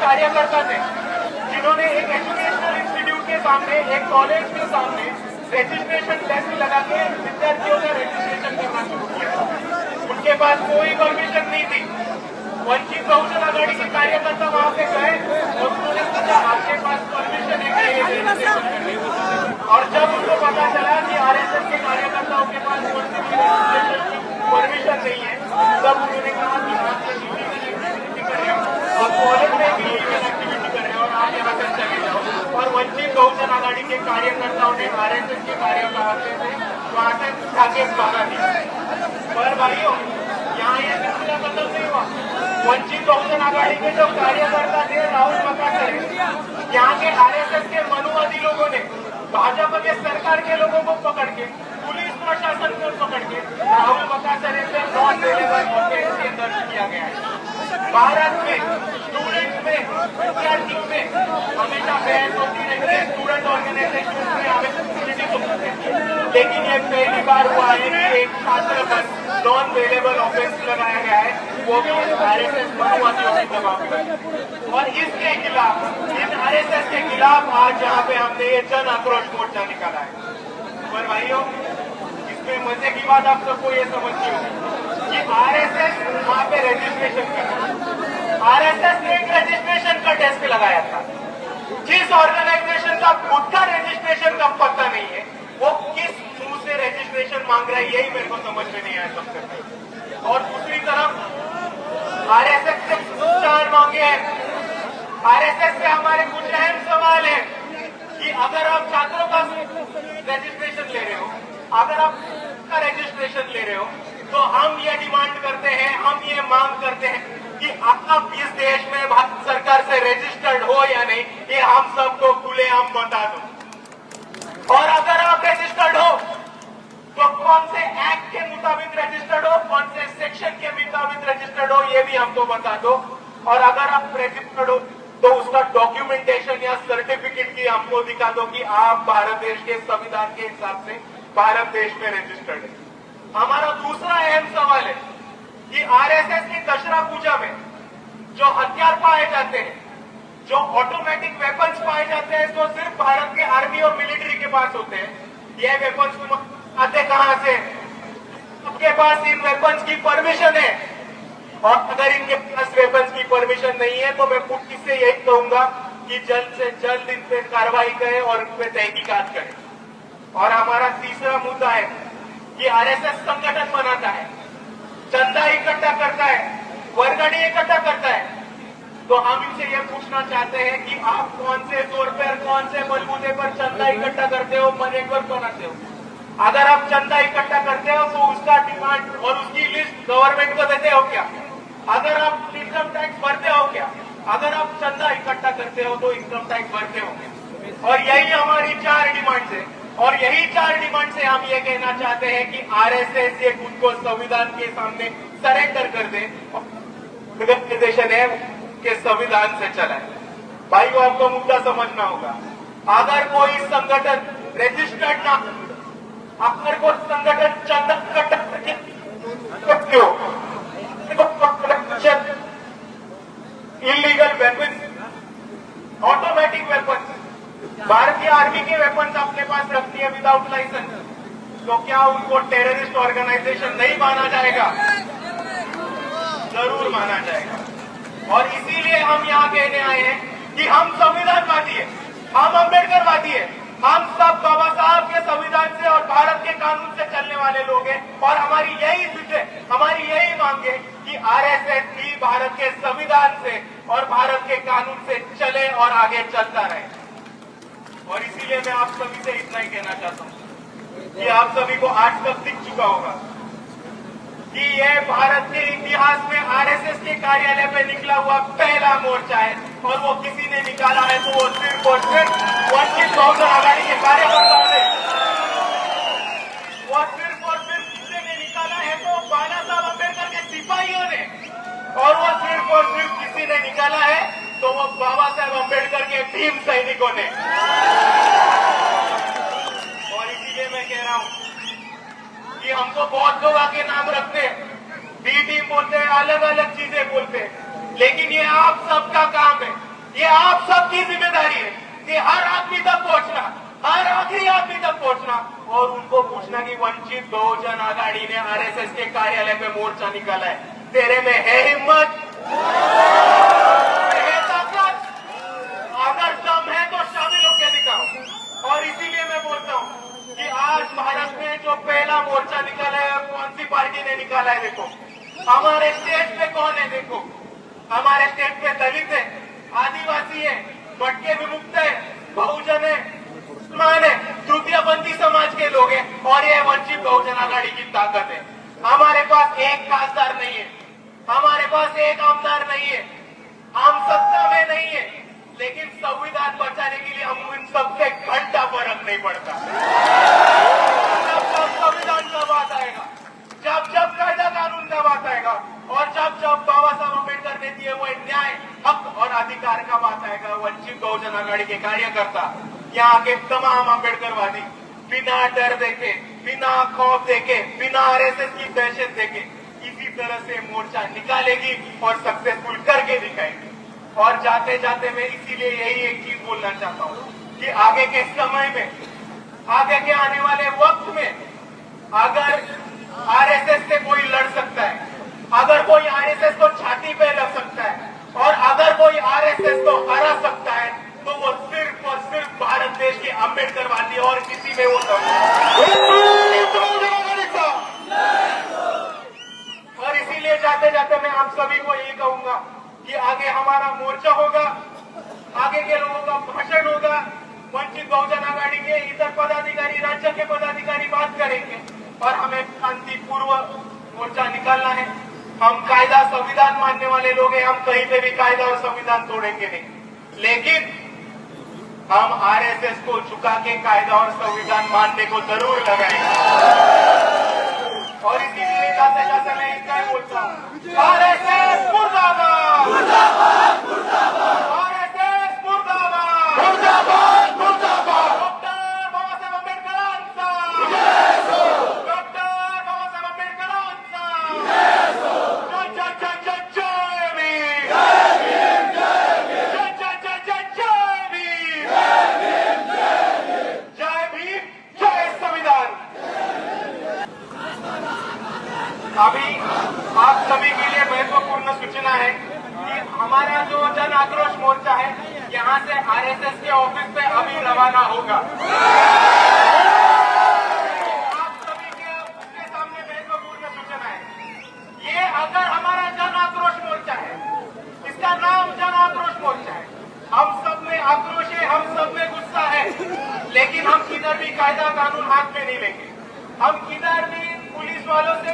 कार्यकर्ता थे जिन्होंने एक एजुकेशनल इंस्टीट्यूट के सामने, एक कॉलेज के सामने रजिस्ट्रेशन डेस्क लगा के विद्यार्थियों का रजिस्ट्रेशन करना शुरू किया। उनके पास कोई परमिशन नहीं थी। वंचित बहुजन आघाड़ी के कार्यकर्ता वहां पे गए और उन्होंने पूछा आपके पास परमिशन है क्या ये रजिस्ट्रेशन करने की? और जब उनको पता चला कि आरएसएस के कार्यकर्ताओं के पास रजिस्ट्रेशन की परमिशन नहीं है, तब उन्होंने कहा कि आप एक्टिविटी कर रहे हो और कॉलेज में भी एक्टिविटी कर रहे हो और आप यहाँ से चले जाओ। और वंचित बहुजन आघाड़ी के कार्यकर्ताओं ने आरएसएस के कार्यकर्ता से वहां से उठाके भागा दिया। पर भाइयों, यहाँ ये सिलसिला खत्म नहीं हुआ। वंचित बहुजन आघाड़ी के जो कार्यकर्ता थे राहुल मकासरे, यहाँ के आरएसएस के मनुवादी लोगों ने भाजपा के सरकार के लोगों को पकड़ के, पुलिस प्रशासन को पकड़ के राहुल मकासरे से नॉन अवेलेबल ऑफेंस दर्ज किया गया है। भारत में स्टूडेंट्स में, विद्यार्थियों में हमेशा बहस होती रही है, स्टूडेंट ऑर्गेनाइजेशन में हमेशा लेकिन ये पहली बार हुआ है कि एक छात्र पर नॉन अवेलेबल ऑफेंस लगाया गया है, वो भी आरएसएस मनुवादियों के जवाब में। और इसके खिलाफ, इन आरएसएस के खिलाफ आज यहाँ पे हमने ये जन आक्रोश मोर्चा निकाला है। पर भाइयों, इसमें मजे की बात आप सबको ये समझनी होगी कि आरएसएस वहाँ पे रजिस्ट्रेशन कर, आरएसएस ने एक रजिस्ट्रेशन का टेस्ट लगाया था। जिस ऑर्गेनाइजेशन का खुद का रजिस्ट्रेशन का पता नहीं है, वो किस मुंह से रजिस्ट्रेशन मांग रहा है, यही मेरे को समझ में नहीं आया सबसे पहले। और दूसरी तरफ आरएसएस से चार मांगे हैं। आरएसएस से हमारे कुछ अहम सवाल है कि अगर आप छात्रों का रजिस्ट्रेशन ले रहे हो, अगर आप का रजिस्ट्रेशन ले रहे हो, तो हम ये डिमांड करते हैं, हम ये मांग करते हैं कि आप इस देश में भारत सरकार से रजिस्टर्ड हो या नहीं, ये हम सबको खुलेआम बता दो। और अगर आप रजिस्टर्ड हो तो कौन से एक्ट के मुताबिक रजिस्टर्ड हो, कौन से सेक्शन के मुताबिक रजिस्टर्ड हो, ये भी हमको बता दो। और अगर आप रजिस्टर्ड हो तो उसका डॉक्यूमेंटेशन या सर्टिफिकेट की हमको दिखा दो कि आप भारत देश के संविधान के हिसाब से भारत देश में रजिस्टर्ड है। हमारा दूसरा अहम सवाल है कि आरएसएस की दशहरा पूजा में जो हथियार पाए जाते हैं, जो ऑटोमेटिक वेपन्स पाए जाते हैं, तो सिर्फ भारत के आर्मी और मिलिट्री के पास होते हैं। ये वेपन्स आते कहां से? आपके पास इन वेपन्स की परमिशन है, और अगर इनके पास वेपन्स की परमिशन नहीं है तो मैं पुलिस से यही कहूंगा कि जल्द से जल्द इन पे कार्रवाई करें और इन पे तहकीकात करें। और हमारा तीसरा मुद्दा है कि आरएसएस संगठन बनाता है, चंदा इकट्ठा करता है, वर्गणी इकट्ठा करता है, तो हम इनसे यह पूछना चाहते हैं कि आप कौन से तौर पर, कौन से बलबूते पर चंदा इकट्ठा करते हो, नेटवर्क बनाते हो? अगर आप चंदा इकट्ठा करते हो तो उसका डिमांड और उसकी लिस्ट गवर्नमेंट को देते हो क्या? अगर आप इनकम टैक्स भरते हो क्या? अगर आप चंदा इकट्ठा करते हो तो इनकम टैक्स भरते हो क्या? और यही हमारी 4 डिमांड है, और यही 4 डिमांड से हम ये कहना चाहते हैं कि आरएसएस ये खुद को संविधान के सामने सरेंडर कर दे और निर्देशन है के संविधान से चलाए। भाई को आपको मुद्दा समझना होगा। अगर कोई संगठन रजिस्टर्ड ना, अगर कोई संगठन चंदा इकट्ठा करके इलीगल वेपन्स, ऑटोमेटिक वेपन्स, भारतीय आर्मी के वेपन्स अपने पास रखती है विदाउट लाइसेंस, तो क्या उनको टेररिस्ट ऑर्गेनाइजेशन नहीं माना जाएगा? जरूर माना जाएगा। और इसीलिए हम यहाँ कहने आए हैं कि हम संविधानवादी है, हम अम्बेडकरवादी है, हम सब बाबा साहब के संविधान से और भारत के कानून से चलने वाले लोग हैं। और हमारी यही जिद है, हमारी यही मांग है कि आरएसएस भी भारत के संविधान से और भारत के कानून से चले और आगे चलता रहे। और इसीलिए मैं आप सभी से इतना ही कहना चाहता हूँ कि आप सभी को आज तक दिख चुका होगा कि यह भारत के इतिहास में आरएसएस के कार्यालय पे निकला हुआ पहला मोर्चा है, और वो किसी ने निकाला है तो वो सिर्फ और सिर्फ वंचित बहुजन आघाड़ी के कार्यकर्ताओं ने, वो सिर्फ और सिर्फ किसी ने निकाला है तो बाला साहब अम्बेडकर के सिपाहियों ने, और वो सिर्फ और सिर्फ किसी ने निकाला है तो वो बाबा साहब अम्बेडकर के भीम सैनिकों ने। और इसीलिए मैं कह रहा हूं कि हमको बहुत लोग आके नाम रखते हैं, बी टीम बोलते हैं, अलग अलग चीजें बोलते हैं, लेकिन ये आप सबका काम है ये आप सबकी जिम्मेदारी है कि हर आदमी तक पहुंचना, हर आखिरी आदमी तक पहुंचना और उनको पूछना कि वंचित बहुजन आघाड़ी ने आरएसएस के कार्यालय पे मोर्चा निकाला है, तेरे में है हिम्मत, है ताकत? अगर दम है तो शामिल होकर दिखाओ। और इसीलिए मैं बोलता हूं कि आज भारत में जो पहला मोर्चा निकाला है, कौन सी पार्टी ने निकाला है? देखो हमारे स्टेट पे कौन है, देखो हमारे स्टेट पे दलित है, आदिवासी है, भटके विमुक्त है, बहुजन है, मुसलमान है, तृतीयपंथी समाज के लोग हैं और ये वंचित बहुजन आघाड़ी की ताकत है। हमारे पास एक खासदार नहीं है, हमारे पास एक आमदार नहीं है, हम सत्ता में नहीं है, लेकिन संविधान बचाने के लिए हम इन सबसे घंटा फर्क नहीं पड़ता। जब संविधान का बात आएगा, जब कायदा कानून का बात आएगा और जब बाबा साहब अम्बेडकर ने दिए हुए न्याय, हक और अधिकार का बात आएगा, वंचित बहुजन आघाड़ी के कार्यकर्ता, यहाँ के तमाम अम्बेडकरवादी बिना डर देखे, बिना खौफ देखे, बिना आरएसएस की दहशत देखे इसी तरह से मोर्चा निकालेगी और सक्सेसफुल करके दिखाएगी। और जाते जाते मैं इसीलिए यही एक चीज बोलना चाहता हूँ कि आगे के समय में, आगे के आने वाले वक्त में अगर आरएसएस से कोई लड़ सकता है, अगर कोई आरएसएस को छाती पे रख सकता है और अगर कोई आरएसएस को हरा सकता है तो वो सिर्फ और सिर्फ भारत देश के अम्बेडकरवादी और किसी में वो और इसीलिए जाते जाते मैं आप सभी को यही कहूंगा कि आगे हमारा मोर्चा होगा, आगे के लोगों का भाषण होगा, वंचित बहुजन आघाड़ी के इतर पदाधिकारी, राज्य के पदाधिकारी बात करेंगे और हमें शांतिपूर्व मोर्चा निकालना है। हम कायदा संविधान मानने वाले लोग हैं, हम कहीं पे भी कायदा और संविधान तोड़ेंगे नहीं, लेकिन हम आरएसएस को झुका के कायदा और संविधान मानने को जरूर लगाएंगे। और इसीलिए जाते जाते मैं इतना ही बोलता हूँ, आरएसएस मुर्दाबाद, मुर्दाबाद, मुर्दाबाद, आरएसएस मुर्दाबाद, मुर्दाबाद, मुर्दाबाद, डॉक्टर बाबा साहेब अम्बेडकरांचा, डॉक्टर बाबा साहेब अम्बेडकरांचा, जय जय जय जय भीम, जय भीम, जय जय जय जय भीम, जय भीम, जय संविधान। अभी आप सभी के लिए महत्वपूर्ण सूचना है कि हमारा जो जन आक्रोश मोर्चा है यहाँ से आरएसएस के ऑफिस पे अभी रवाना होगा। आप सभी के उसके सामने महत्वपूर्ण सूचना है, ये अगर हमारा जन आक्रोश मोर्चा है, इसका नाम जन आक्रोश मोर्चा है, हम सब में आक्रोश है, हम सब में गुस्सा है, लेकिन हम किधर भी कायदा कानून हाथ में नहीं लेंगे, हम किधर भी पुलिस वालों से,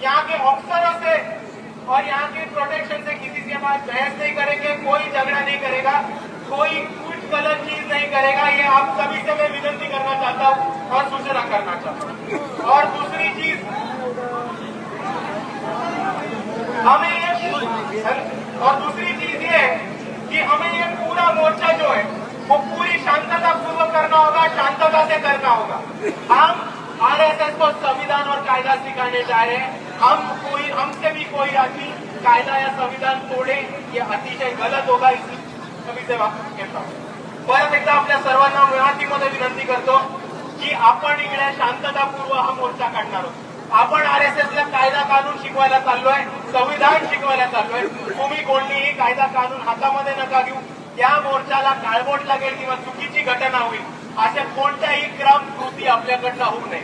यहाँ के ऑफिसरों से और यहाँ के प्रोटेक्शन से किसी के पास बहस नहीं करेंगे, कोई झगड़ा नहीं करेगा, कोई कुछ गलत चीज नहीं करेगा। ये आप सभी से मैं विनती करना चाहता हूँ और सूचना करना चाहता हूँ। और दूसरी चीज ये है कि हमें ये पूरा मोर्चा जो है वो पूरी शांतता पूर्वक करना होगा, शांतता से करना होगा। हम आरएसएस को संविधान और कायदा सिखाने जा रहे हैं, हमसे भी कोई आदमी कायदा या संविधान तोडे, ये अतिशय गलत होगा, इस सभी से कहता हूँ। परत एकदा आपल्या सर्वांना विनंतीमध्ये विनंती करतो की आपण इकडे शांततापूर्व हा मोर्चा काढणार आहोत। आपण आरएसएसला कायदा कानून शिकवायला चाललोय, संविधान शिकवायला चाललोय। तुम्ही कोणीही कायदा कानून हातामध्ये नका घेऊ, या मोर्चाला काळबोट लागेल किंवा चुकीची घटना होईल अशा कोणत्याही क्रम कृती आपल्याकडनं होऊ नये।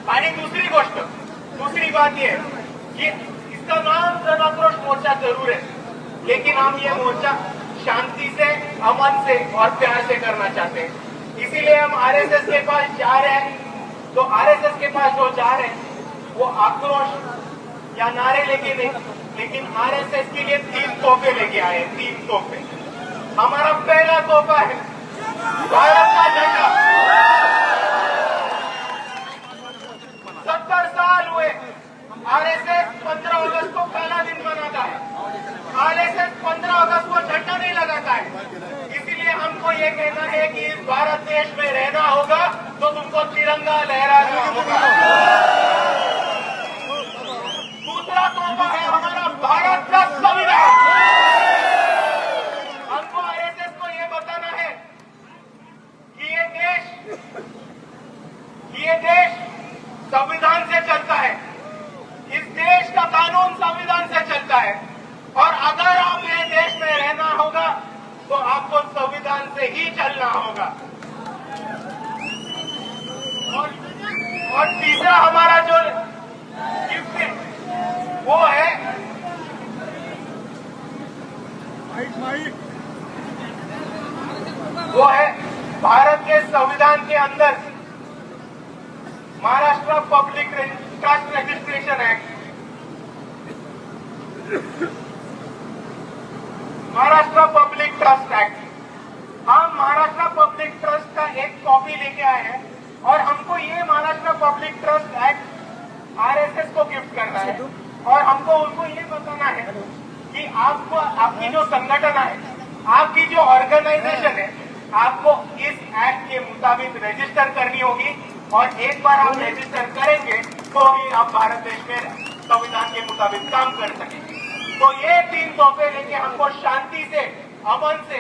आणि दूसरी बात ये कि इसका नाम जन आक्रोश मोर्चा जरूर है, लेकिन हम ये मोर्चा शांति से, अमन से और प्यार से करना चाहते हैं। इसीलिए हम आरएसएस के पास जा रहे हैं, तो आरएसएस के पास जो जा रहे हैं वो आक्रोश या नारे लेके नहीं, लेकिन आरएसएस के लिए 3 तोहफे लेके आए हैं। 3 तोहफे। हमारा पहला तोहफा है भारत का झंडा। 70 साल हुए आरएसएस 15 अगस्त को पहला दिन मनाता है, आरएसएस 15 अगस्त को झंडा नहीं लगाता है। इसीलिए हमको ये कहना है कि इस भारत देश में रहना होगा तो तुमको तिरंगा लहराना होगा। दूसरा तोहफा है हमारा भारत का संविधान। हमको से ही चलना होगा। और तीसरा हमारा जो गिफ्ट है वो है भारत के संविधान के अंदर Maharashtra public trust registration act. Maharashtra public trust act, हम महाराष्ट्र पब्लिक ट्रस्ट का एक कॉपी लेके आए हैं और हमको ये Maharashtra public trust act RSS को गिफ्ट करना है और हमको उनको ये बताना है कि आपको आपकी जो संगठन है, आपकी जो ऑर्गेनाइजेशन है, आपको इस एक्ट के मुताबिक रजिस्टर करनी होगी और एक बार आप रजिस्टर करेंगे तो ही आप भारत देश में संविधान के मुताबिक काम कर सकेंगे। तो ये 3 तोहफे लेके हमको शांति से, अमन से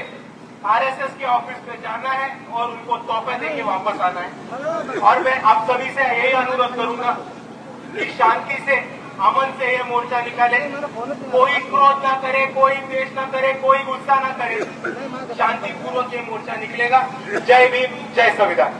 आरएसएस के ऑफिस पे जाना है और उनको तोहफे देके वापस आना है। और मैं आप सभी से यही अनुरोध करूंगा कि शांति से, अमन से ये मोर्चा निकाले, कोई क्रोध ना करे, कोई द्वेष ना करे, कोई गुस्सा ना करे, शांतिपूर्वक ये मोर्चा निकलेगा। जय भीम, जय संविधान।